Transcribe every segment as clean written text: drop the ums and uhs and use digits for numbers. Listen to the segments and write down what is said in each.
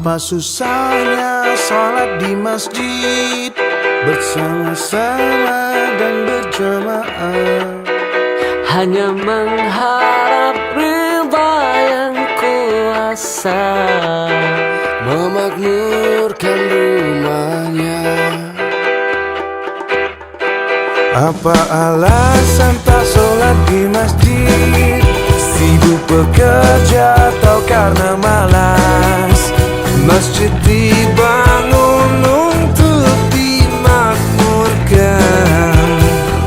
Apa susahnya sholat di masjid bersama-sama dan berjamaah? Hanya mengharap ridha yang kuasa, memakmurkan rumahnya. Apa alasan tak sholat di masjid? Sibuk bekerja atau karena malas? Masjid dibangun untuk dimakmurkan,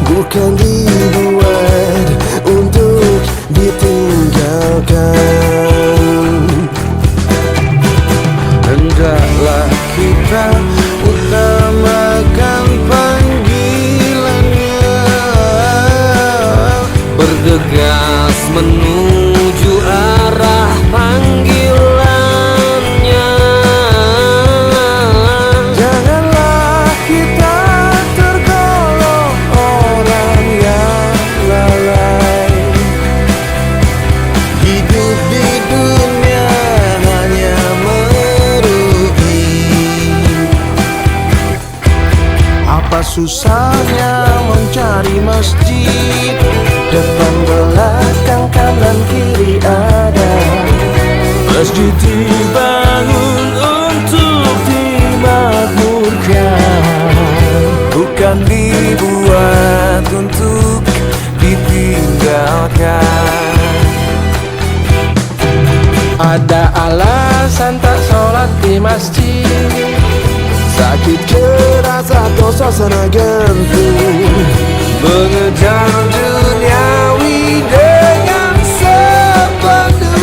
bukan dibuat untuk ditinggalkan. Hendaklah kita utamakan panggilannya, bergegas menuju arah panggilannya. Janganlah kita tergolong orang yang lalai, hidup di dunia hanya merugi. Apa susahnya mencari masjid? Depan, belakang, kanan, kiri ada. Masjid dibangun untuk dimakmurkan, bukan dibuat untuk ditinggalkan. Ada alasan tak sholat di masjid? Sakit keras atau suasana genting, mengejar duniawi dengan sepenuh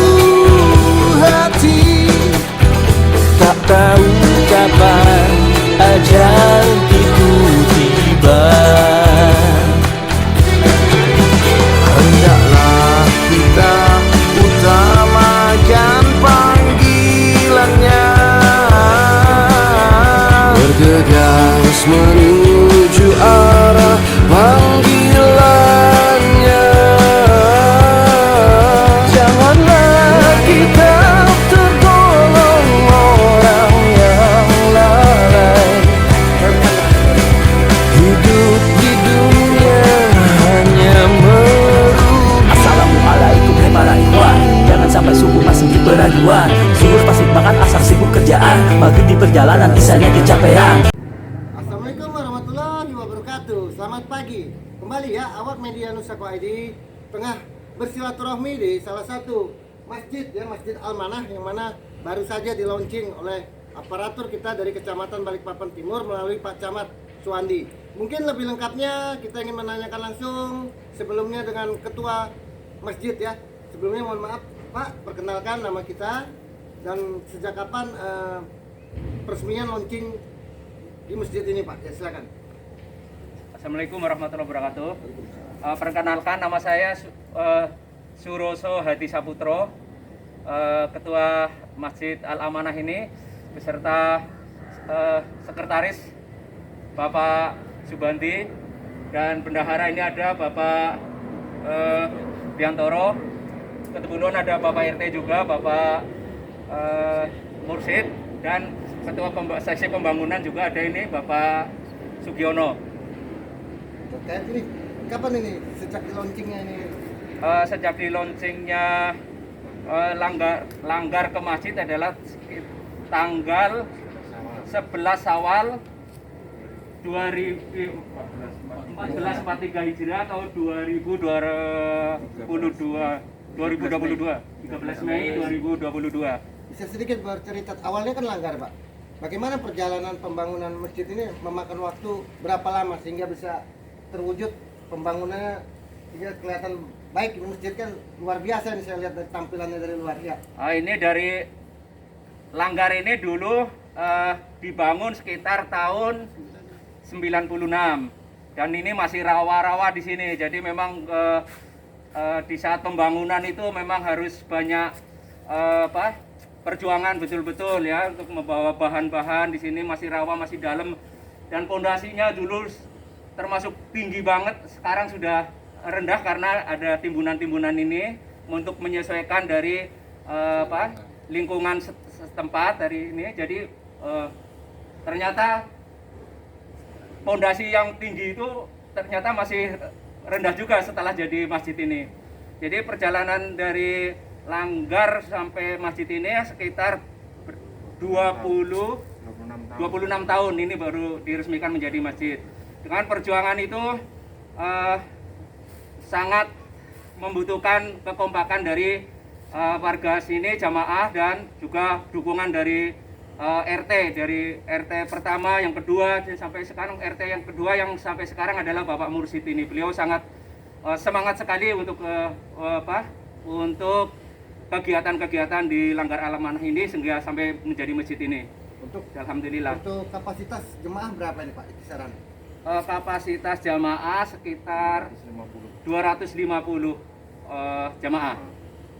hati. Tak tahu kapan ajal itu tiba. Hendaklah kita utamakan panggilannya, bergegas menuju arah panggilannya. Janganlah kita tergolong orang yang lalai, hidup di dunia hanya merugi. Assalamualaikum hai para ikhwan, jangan sampai subuh masih beraguan. Zuhur pasti makan, asar sibuk kerjaan, maghrib di perjalanan, isanya kecapean. Assalamualaikum warahmatullahi wabarakatuh. Selamat pagi. Kembali ya, awak media Nusako ID tengah bersilaturahmi di salah satu masjid ya, Masjid Al-Manah, yang mana baru saja di launching oleh aparatur kita dari Kecamatan Balikpapan Timur melalui Pak Camat Suwandi. Mungkin lebih lengkapnya kita ingin menanyakan langsung sebelumnya dengan Ketua Masjid ya. Sebelumnya mohon maaf Pak, perkenalkan nama kita dan sejak kapan peresmian launching di masjid ini Pak, ya silakan. Assalamualaikum warahmatullahi wabarakatuh. Perkenalkan, nama saya Suroso Hadi Saputro, Ketua Masjid Al-Amanah ini, beserta Sekretaris Bapak Subandi, dan bendahara ini ada Bapak Biantoro, kebetulan ada Bapak RT juga, Bapak Mursid, dan Ketua Seksi Pembangunan juga ada ini Bapak Sugiono. Terkait ini, kapan ini sejak di launchingnya ini? Sejak di launchingnya langgar ke masjid adalah tanggal 11 Syawal 1443 Hijriah atau 2022, 13 Mei 2022. Bisa sedikit bercerita, awalnya kan langgar Pak. Bagaimana perjalanan pembangunan masjid ini, memakan waktu berapa lama sehingga bisa terwujud pembangunannya, sehingga kelihatan baik. Ini masjid kan luar biasa nih, saya lihat dari tampilannya dari luar ya. Ini dari langgar ini dulu dibangun sekitar tahun 96, dan ini masih rawa-rawa di sini. Jadi memang di saat pembangunan itu memang harus banyak perjuangan betul-betul ya untuk membawa bahan-bahan. Di sini masih rawa, masih dalam, dan pondasinya dulu termasuk tinggi banget. Sekarang sudah rendah karena ada timbunan-timbunan ini untuk menyesuaikan dari lingkungan setempat dari ini. Jadi ternyata pondasi yang tinggi itu ternyata masih rendah juga setelah jadi masjid ini. Jadi perjalanan dari Langgar sampai masjid ini sekitar 26 tahun ini baru diresmikan menjadi masjid. Dengan perjuangan itu sangat membutuhkan kekompakan dari warga sini, jamaah, dan juga dukungan dari dari RT pertama, yang kedua, sampai sekarang RT yang kedua yang sampai sekarang adalah Bapak Mursid ini. Beliau sangat semangat sekali untuk untuk kegiatan-kegiatan di Langgar Al-Amanah ini sehingga sampai menjadi masjid ini. Untuk Alhamdulillah. Untuk kapasitas jemaah berapa ini Pak kisaran? Kapasitas jamaah sekitar 250 jamaah.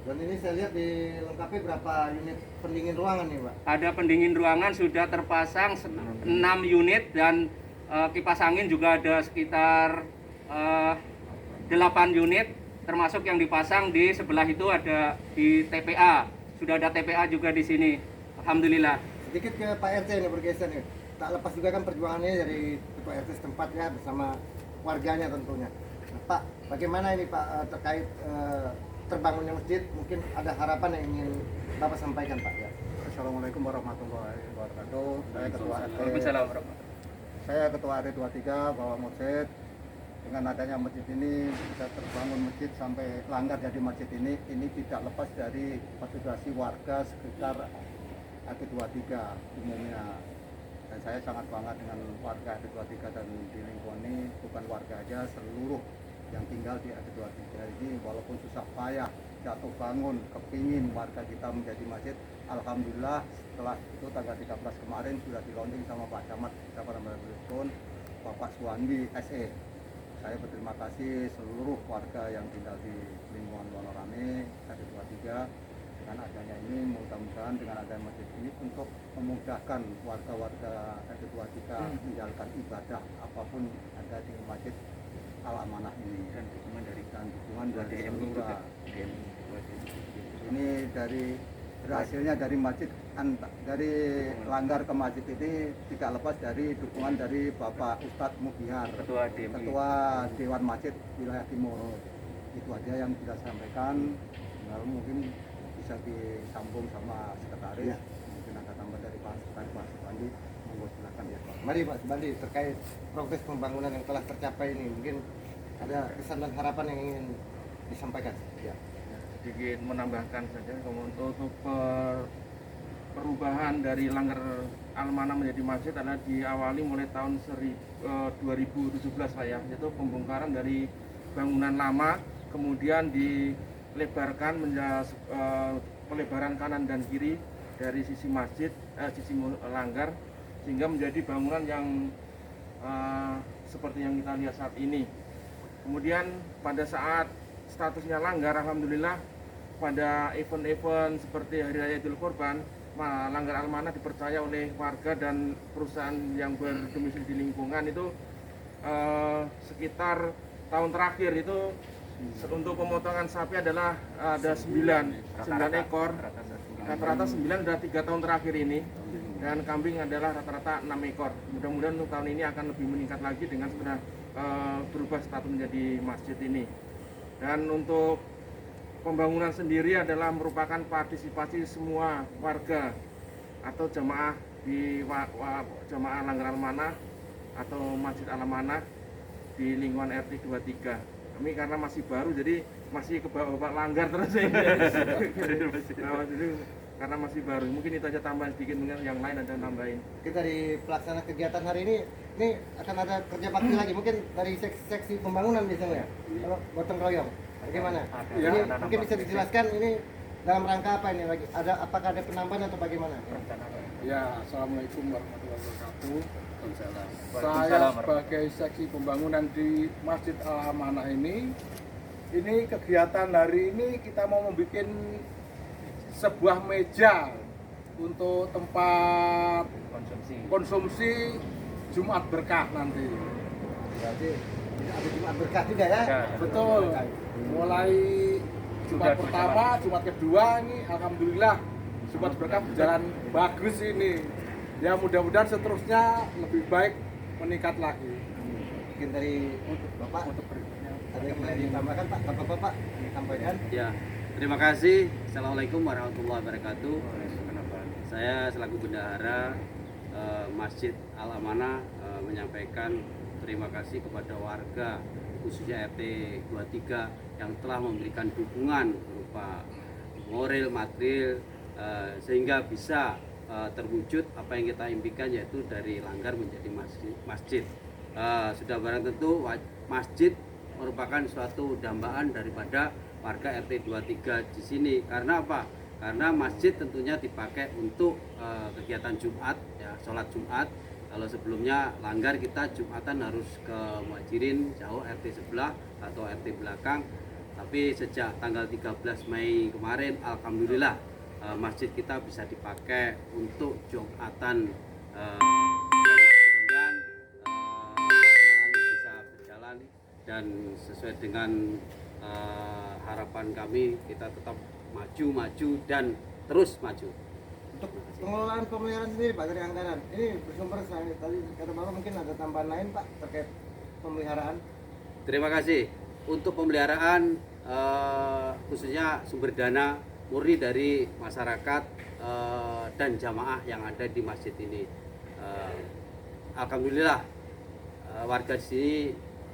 Dan ini saya lihat dilengkapi berapa unit pendingin ruangan nih Pak? Ada pendingin ruangan sudah terpasang 6 unit, dan kipas angin juga ada sekitar 8 unit, termasuk yang dipasang di sebelah itu ada di TPA. Sudah ada TPA juga di sini. Alhamdulillah. Sedikit ke Pak RT ini bergeser nih. Tak lepas juga kan perjuangannya dari Ketua RT setempat ya bersama warganya tentunya. Nah, Pak, bagaimana ini Pak terkait terbangunnya masjid? Mungkin ada harapan yang ingin Bapak sampaikan Pak ya. Assalamualaikum warahmatullahi wabarakatuh. Saya Ketua RT. Waalaikumsalam warahmatullahi. Saya Ketua RT 23 Bapak Mursid. Dengan adanya masjid ini bisa terbangun masjid sampai Langgar jadi masjid ini tidak lepas dari partisipasi warga sekitar RT 23 umumnya. Dan saya sangat bangga dengan warga RT 23 dan di lingkungan ini, bukan warga aja, seluruh yang tinggal di RT 23 ini walaupun susah payah jatuh bangun kepingin warga kita menjadi masjid. Alhamdulillah setelah itu tanggal 13 kemarin sudah di launching sama Pak Camat kita pada Bapak Suwandi SE. Saya berterima kasih seluruh warga yang tinggal di lingkungan Wonorame RT 23 dengan adanya ini, mudah-mudahan dengan adanya masjid ini untuk memudahkan warga-warga RT 23 menjalankan ibadah apapun ada di masjid Al-Amanah ini, dan dukungan dari seluruh. Ini dari hasilnya dari masjid dari Langgar ke masjid ini tidak lepas dari dukungan dari Bapak Ustadz Mubihar, Ketua Dewan Masjid Wilayah Timur. Itu aja yang bisa saya sampaikan. Lalu mungkin bisa disambung sama sekretaris. Mungkin ada tambah dari Pak Subandi. Monggo silakan ya Pak. Mari Pak Subandi, terkait progres pembangunan yang telah tercapai ini, mungkin ada kesan dan harapan yang ingin disampaikan. Ya. Sedikit menambahkan saja untuk perubahan dari Langgar Al-Amanah menjadi masjid adalah diawali mulai tahun 2017 Pak ya, yaitu pembongkaran dari bangunan lama, kemudian dilebarkan menjadi pelebaran kanan dan kiri dari sisi masjid, sisi Langgar, sehingga menjadi bangunan yang seperti yang kita lihat saat ini. Kemudian pada saat statusnya Langgar, alhamdulillah pada event-event seperti Hari Raya Idul Kurban, Langgar Al-Amanah dipercaya oleh warga dan perusahaan yang berdomisili di lingkungan itu sekitar tahun terakhir itu untuk pemotongan sapi adalah ada 9 ekor, rata-rata 9 dan 3 tahun terakhir ini, dan kambing adalah rata-rata 6 ekor. Mudah-mudahan untuk tahun ini akan lebih meningkat lagi dengan sudah berubah status menjadi masjid ini. Dan untuk pembangunan sendiri adalah merupakan partisipasi semua warga atau jamaah di jamaah Langgar Al-Amanah atau Masjid Al-Amanah di lingkungan RT 23. Kami karena masih baru jadi masih ke Bapak Langgar terus ini. Karena masih baru, mungkin itu aja tambahan sedikit, mungkin yang lain ada nambahin. Kita di pelaksana kegiatan hari ini akan ada kerja bakti lagi, mungkin dari seksi pembangunan biasanya, kalau gotong royong, bagaimana? Ini mungkin bisa dijelaskan ini dalam rangka apa ini lagi? Apakah ada penambahan atau bagaimana? Ya, assalamualaikum warahmatullahi wabarakatuh. Saya sebagai seksi pembangunan di Masjid Al-Amanah ini kegiatan hari ini kita mau membuat sebuah meja untuk tempat konsumsi Jumat berkah nanti. Berarti ada Jumat berkah juga ya? Betul. Mulai Jumat pertama, Jumat kedua ini alhamdulillah Jumat Berkah berjalan bagus ini. Ya mudah-mudahan seterusnya lebih baik, meningkat lagi. Mungkin dari Bapak Untuk berikutnya ada yang mau ditambahkan Pak? Bapak sampaikan. Ya, terima kasih. Assalamualaikum warahmatullahi wabarakatuh. Saya selaku bendahara Masjid Al Amanah menyampaikan terima kasih kepada warga khususnya RT 23 yang telah memberikan dukungan berupa moral, material sehingga bisa terwujud apa yang kita impikan, yaitu dari langgar menjadi masjid. Sudah barang tentu masjid merupakan suatu dambaan daripada warga RT 23 di sini. Karena apa? Karena masjid tentunya dipakai untuk kegiatan Jumat, ya, sholat Jumat. Kalau sebelumnya langgar kita Jumatan harus ke Muhajirin jauh RT sebelah atau RT belakang. Tapi sejak tanggal 13 Mei kemarin, alhamdulillah masjid kita bisa dipakai untuk Jumatan. Mudah-mudahan bisa berjalan dan sesuai dengan harapan kami, kita tetap maju dan terus maju. Untuk pengelolaan pemeliharaan sendiri Pak dari anggaran, ini bersumber tadi kata Bapak mungkin ada tambahan lain Pak terkait pemeliharaan. Terima kasih. Untuk pemeliharaan khususnya sumber dana murni dari masyarakat dan jamaah yang ada di masjid ini. Alhamdulillah warga di sini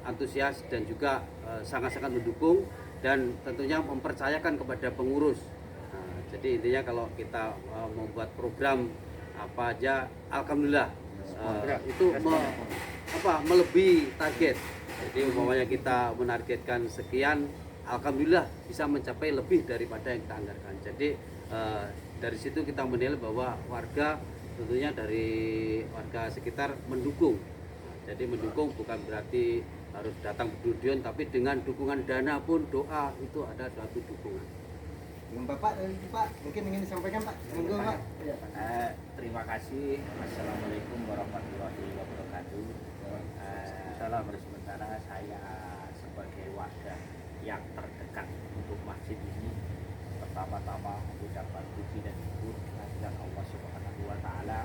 antusias dan juga sangat-sangat mendukung dan tentunya mempercayakan kepada pengurus. Jadi intinya kalau kita membuat program apa aja, alhamdulillah itu melebihi target. Jadi umpamanya kita menargetkan sekian, alhamdulillah bisa mencapai lebih daripada yang kita anggarkan. Jadi dari situ kita menilai bahwa warga tentunya dari warga sekitar mendukung. Jadi mendukung bukan berarti harus datang berduyun, tapi dengan dukungan dana pun doa itu ada suatu dukungan. Dengan Bapak Pak mungkin ingin disampaikan Pak. Monggo Pak. Terima kasih. Assalamualaikum warahmatullahi wabarakatuh. Salam sementara saya sebagai warga yang terdekat untuk masjid ini, pertama-tama mengucapkan puji dan syukur kehadirat Allah Subhanahu wa taala.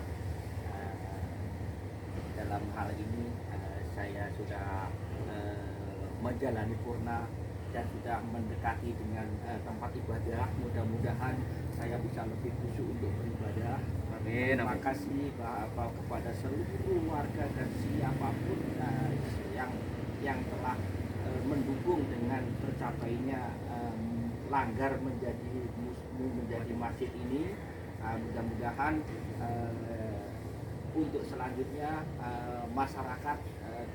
Dalam hal ini saya sudah menjalani purna dan sudah mendekati dengan tempat ibadah. Mudah-mudahan saya bisa lebih khusyuk untuk beribadah. Amin. Terima kasih kepada seluruh warga dan siapapun yang telah mendukung dengan tercapainya langgar menjadi masjid ini. Mudah-mudahan untuk selanjutnya masyarakat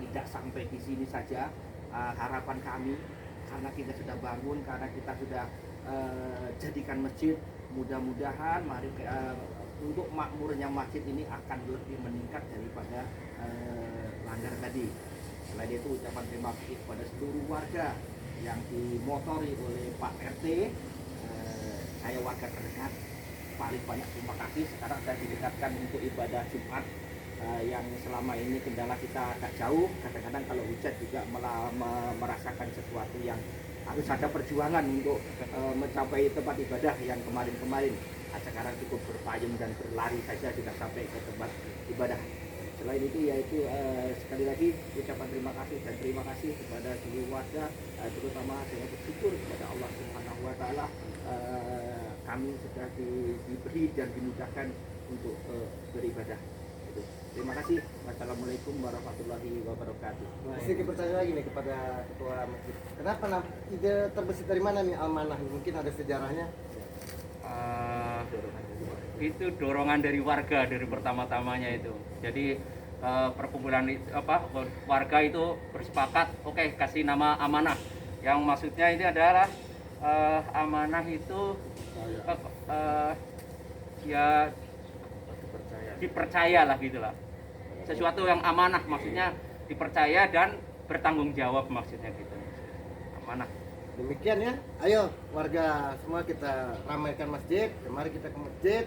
tidak sampai di sini saja. Harapan kami, karena kita sudah bangun, karena kita sudah jadikan masjid, mudah-mudahan untuk makmurnya masjid ini akan lebih meningkat daripada langgar tadi. Selain itu ucapan terima kasih kepada seluruh warga yang dimotori oleh Pak RT. Saya warga terdekat, paling banyak terima kasih. Sekarang saya didekatkan untuk ibadah Jumat yang selama ini kendala kita agak jauh. Kadang-kadang kalau hujan juga merasakan sesuatu yang harus ada perjuangan untuk mencapai tempat ibadah yang kemarin-kemarin. Sekarang cukup berpayung dan berlari saja sudah sampai ke tempat ibadah. Selain itu yaitu sekali lagi ucapan terima kasih dan terima kasih kepada seluruh warga, terutama saya bersyukur kepada Allah Subhanahu wa taala kami sudah diberi dan dimudahkan untuk beribadah. Terima kasih. Wassalamualaikum warahmatullahi wabarakatuh. Sedikit pertanyaan lagi nih kepada ketua masjid. Kenapa ide terbesit dari mana nih Amanah? Mungkin ada sejarahnya. Itu dorongan dari warga dari pertama-tamanya itu. Jadi perkumpulan warga itu bersepakat, oke, kasih nama Amanah. Yang maksudnya ini adalah amanah itu ya dipercaya lah gitulah. Sesuatu yang amanah maksudnya dipercaya dan bertanggung jawab maksudnya gitu. Amanah. Demikian ya. Ayo warga semua kita ramaikan masjid. Mari kita ke masjid.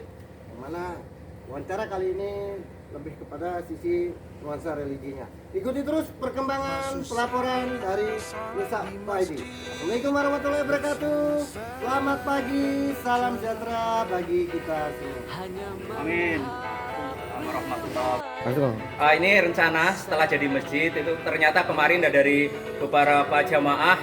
Yang mana wawancara kali ini lebih kepada sisi nuansa religinya. Ikuti terus perkembangan pelaporan dari Nusa ID. Assalamualaikum warahmatullahi wabarakatuh. Selamat pagi, salam sejahtera bagi kita semua. Amin. Warahmatullahi. Ini rencana setelah jadi masjid itu ternyata kemarin dari beberapa jamaah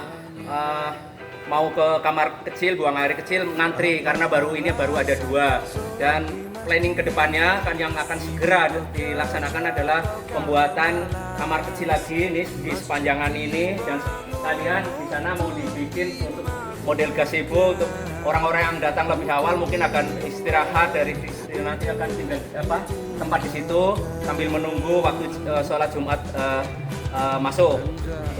mau ke kamar kecil, buang air kecil, ngantri karena baru ada 2. Dan planning kedepannya kan yang akan segera dilaksanakan adalah pembuatan kamar kecil lagi ini di sepanjangan ini, dan sekalian di sana mau dibikin untuk model gazebo untuk orang-orang yang datang lebih awal mungkin akan istirahat dari nanti akan tinggal tempat di situ sambil menunggu waktu sholat Jumat masuk.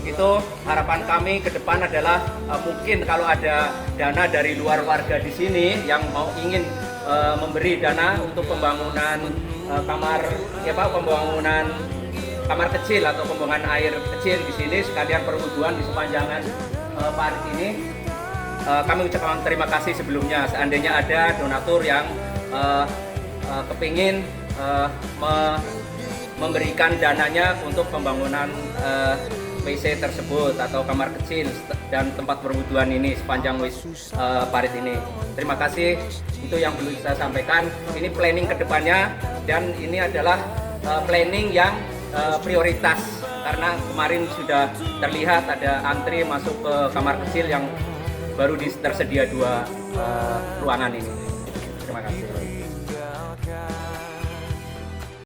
Begitu harapan kami ke depan adalah mungkin kalau ada dana dari luar warga di sini yang mau ingin memberi dana untuk pembangunan pembangunan kamar kecil atau pembuangan air kecil di sini sekalian perwuduan di sepanjangan parit ini. Kami ucapkan terima kasih sebelumnya seandainya ada donatur yang kepingin memberikan dananya untuk pembangunan WC tersebut atau kamar kecil dan tempat perwuduan ini sepanjang parit ini. Terima kasih, itu yang perlu saya sampaikan. Ini planning kedepannya dan ini adalah planning yang prioritas karena kemarin sudah terlihat ada antri masuk ke kamar kecil yang baru tersedia 2 ruangan ini. Terima kasih.